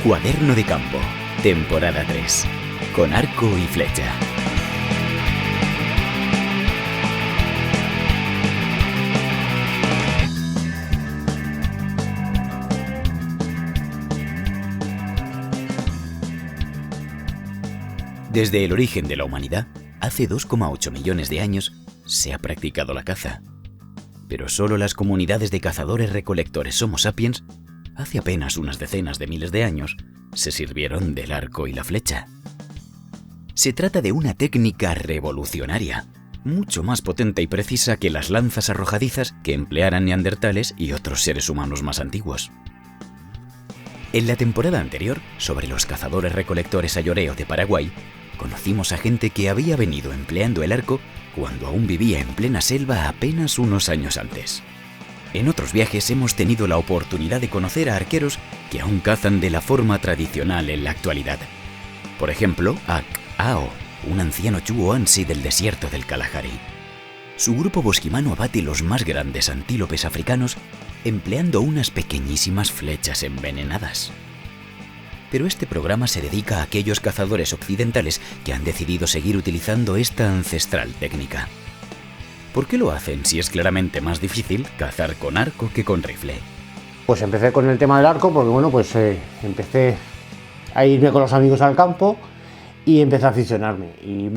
Cuaderno de Campo, temporada 3, con arco y flecha. Desde el origen de la humanidad, hace 2,8 millones de años, se ha practicado la caza. Pero solo las comunidades de cazadores-recolectores Homo sapiens, hace apenas unas decenas de miles de años, se sirvieron del arco y la flecha. Se trata de una técnica revolucionaria, mucho más potente y precisa que las lanzas arrojadizas que emplearan neandertales y otros seres humanos más antiguos. En la temporada anterior, sobre los cazadores-recolectores ayoreo de Paraguay, conocimos a gente que había venido empleando el arco cuando aún vivía en plena selva apenas unos años antes. En otros viajes hemos tenido la oportunidad de conocer a arqueros que aún cazan de la forma tradicional en la actualidad. Por ejemplo, a Ao, un anciano chuo-ansi del desierto del Kalahari. Su grupo bosquimano abate los más grandes antílopes africanos empleando unas pequeñísimas flechas envenenadas. Pero este programa se dedica a aquellos cazadores occidentales que han decidido seguir utilizando esta ancestral técnica. ¿Por qué lo hacen si es claramente más difícil cazar con arco que con rifle? Pues empecé con el tema del arco porque empecé a irme con los amigos al campo y empecé a aficionarme. Y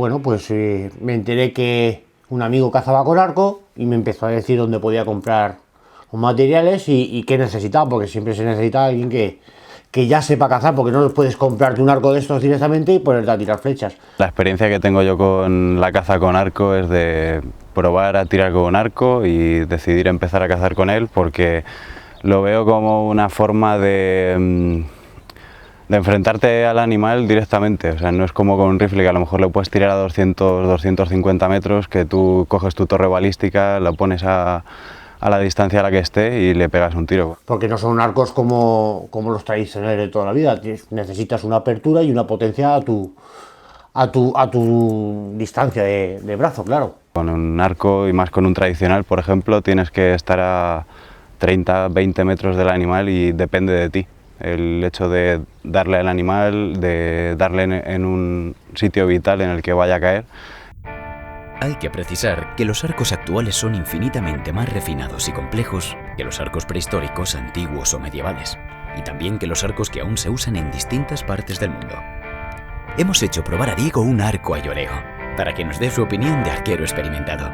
me enteré que un amigo cazaba con arco y me empezó a decir dónde podía comprar los materiales y qué necesitaba, porque siempre se necesita alguien que ya sepa cazar, porque no puedes comprarte un arco de estos directamente y ponerte a tirar flechas. La experiencia que tengo yo con la caza con arco es de probar a tirar con arco y decidir empezar a cazar con él, porque lo veo como una forma de enfrentarte al animal directamente. O sea, no es como con un rifle que a lo mejor le puedes tirar a 200-250 metros, que tú coges tu torre balística, lo pones a la distancia a la que esté y le pegas un tiro. Porque no son arcos como los tradicionales de toda la vida. Necesitas una apertura y una potencia a tu distancia de brazo, claro. Con un arco y más con un tradicional, por ejemplo, tienes que estar a 30-20 metros del animal y depende de ti. El hecho de darle al animal, de darle en un sitio vital en el que vaya a caer. Hay que precisar que los arcos actuales son infinitamente más refinados y complejos que los arcos prehistóricos, antiguos o medievales, y también que los arcos que aún se usan en distintas partes del mundo. Hemos hecho probar a Diego un arco ayoreo, para que nos dé su opinión de arquero experimentado.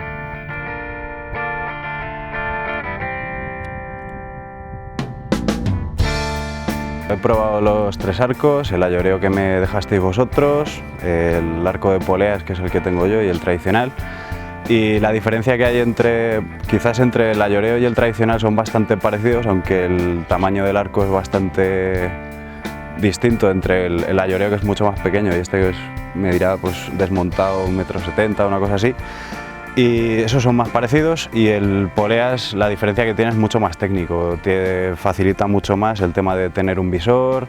He probado los 3 arcos, el ayoreo que me dejasteis vosotros, el arco de poleas, que es el que tengo yo, y el tradicional. Y la diferencia que hay quizás entre el ayoreo y el tradicional son bastante parecidos, aunque el tamaño del arco es bastante distinto entre el ayoreo, que es mucho más pequeño, y este que medirá desmontado 1,70 m, una cosa así. Y esos son más parecidos, y el poleas, la diferencia que tiene es mucho más técnico, te facilita mucho más el tema de tener un visor,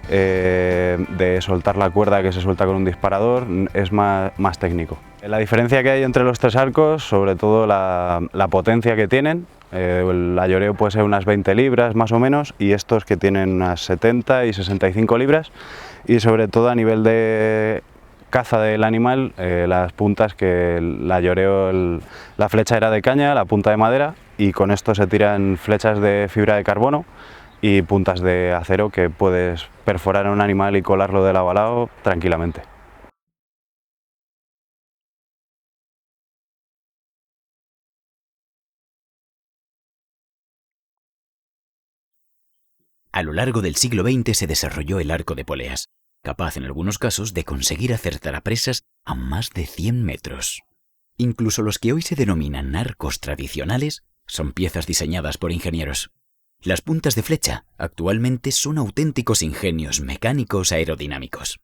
de soltar la cuerda que se suelta con un disparador, es más técnico. La diferencia que hay entre los 3 arcos, sobre todo la potencia que tienen, el ayoreo puede ser unas 20 libras más o menos, y estos que tienen unas 70 y 65 libras, y sobre todo a nivel de caza del animal, las puntas, que el ayoreo, la flecha era de caña, la punta de madera, y con esto se tiran flechas de fibra de carbono y puntas de acero que puedes perforar a un animal y colarlo de lado a lado tranquilamente. A lo largo del siglo XX se desarrolló el arco de poleas, capaz en algunos casos de conseguir acertar a presas a más de 100 metros. Incluso los que hoy se denominan arcos tradicionales son piezas diseñadas por ingenieros. Las puntas de flecha actualmente son auténticos ingenios mecánicos aerodinámicos,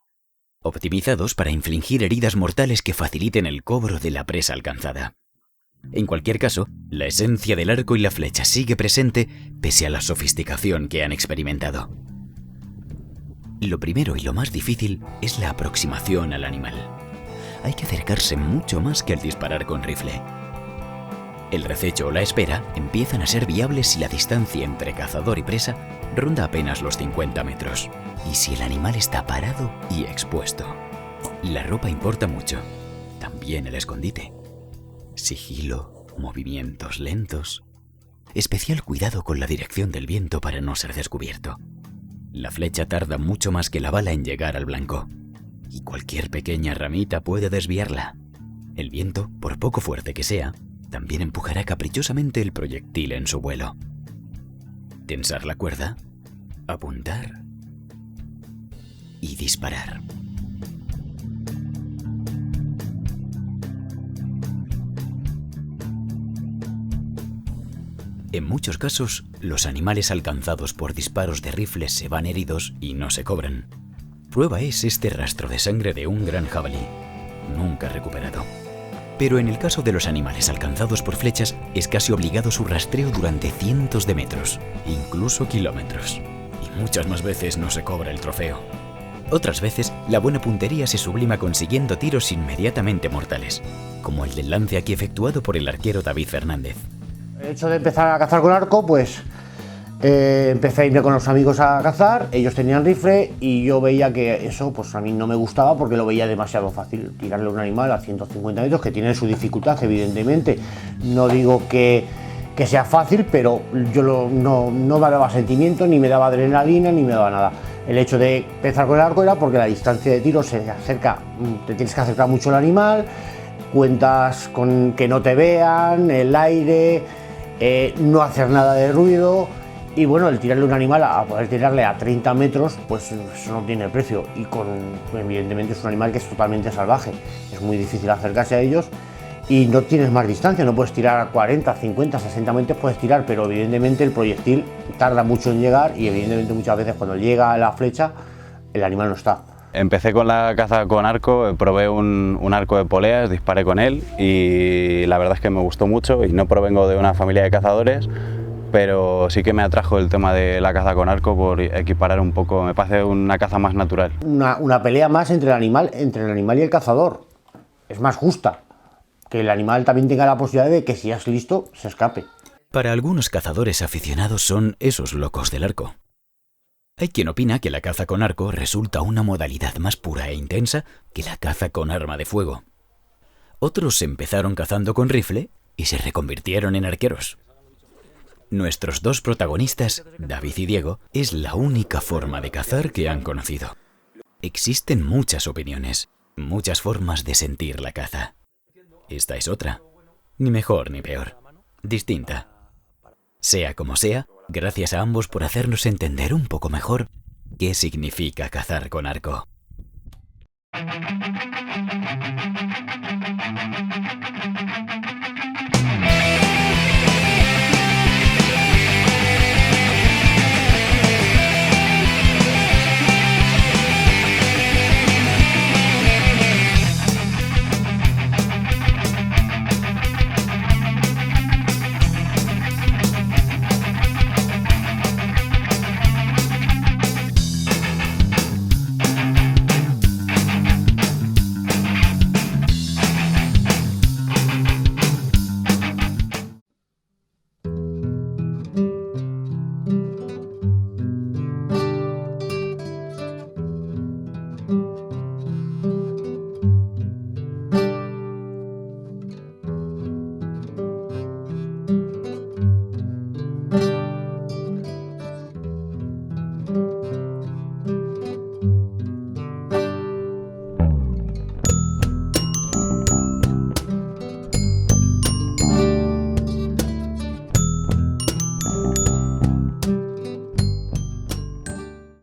optimizados para infligir heridas mortales que faciliten el cobro de la presa alcanzada. En cualquier caso, la esencia del arco y la flecha sigue presente pese a la sofisticación que han experimentado. Lo primero y lo más difícil es la aproximación al animal. Hay que acercarse mucho más que al disparar con rifle. El rececho o la espera empiezan a ser viables si la distancia entre cazador y presa ronda apenas los 50 metros y si el animal está parado y expuesto. La ropa importa mucho, también el escondite. Sigilo, movimientos lentos. Especial cuidado con la dirección del viento para no ser descubierto. La flecha tarda mucho más que la bala en llegar al blanco y cualquier pequeña ramita puede desviarla. El viento, por poco fuerte que sea, también empujará caprichosamente el proyectil en su vuelo. Tensar la cuerda, apuntar y disparar. En muchos casos, los animales alcanzados por disparos de rifles se van heridos y no se cobran. Prueba es este rastro de sangre de un gran jabalí, nunca recuperado. Pero en el caso de los animales alcanzados por flechas, es casi obligado su rastreo durante cientos de metros, incluso kilómetros. Y muchas más veces no se cobra el trofeo. Otras veces, la buena puntería se sublima consiguiendo tiros inmediatamente mortales, como el del lance aquí efectuado por el arquero David Fernández. El hecho de empezar a cazar con arco, pues empecé a irme con los amigos a cazar, ellos tenían rifle y yo veía que eso pues a mí no me gustaba porque lo veía demasiado fácil, tirarle a un animal a 150 metros, que tiene su dificultad evidentemente. No digo que sea fácil, pero yo no me daba sentimiento, ni me daba adrenalina, ni me daba nada. El hecho de empezar con el arco era porque la distancia de tiro se acerca, te tienes que acercar mucho al animal, cuentas con que no te vean, el aire, no hacer nada de ruido y bueno, el tirarle a un animal, a poder tirarle a 30 metros, pues eso no tiene precio y evidentemente es un animal que es totalmente salvaje, es muy difícil acercarse a ellos y no tienes más distancia, no puedes tirar a 40, 50, 60 metros, puedes tirar, pero evidentemente el proyectil tarda mucho en llegar y evidentemente muchas veces cuando llega a la flecha el animal no está. Empecé con la caza con arco, probé un arco de poleas, disparé con él y la verdad es que me gustó mucho y no provengo de una familia de cazadores, pero sí que me atrajo el tema de la caza con arco por equiparar un poco, me parece una caza más natural. Una pelea más entre el animal y el cazador, es más justa, que el animal también tenga la posibilidad de que si ya es listo, se escape. Para algunos cazadores aficionados son esos locos del arco. Hay quien opina que la caza con arco resulta una modalidad más pura e intensa que la caza con arma de fuego. Otros empezaron cazando con rifle y se reconvirtieron en arqueros. Nuestros dos protagonistas, David y Diego, es la única forma de cazar que han conocido. Existen muchas opiniones, muchas formas de sentir la caza. Esta es otra, ni mejor ni peor, distinta. Sea como sea, gracias a ambos por hacernos entender un poco mejor qué significa cazar con arco.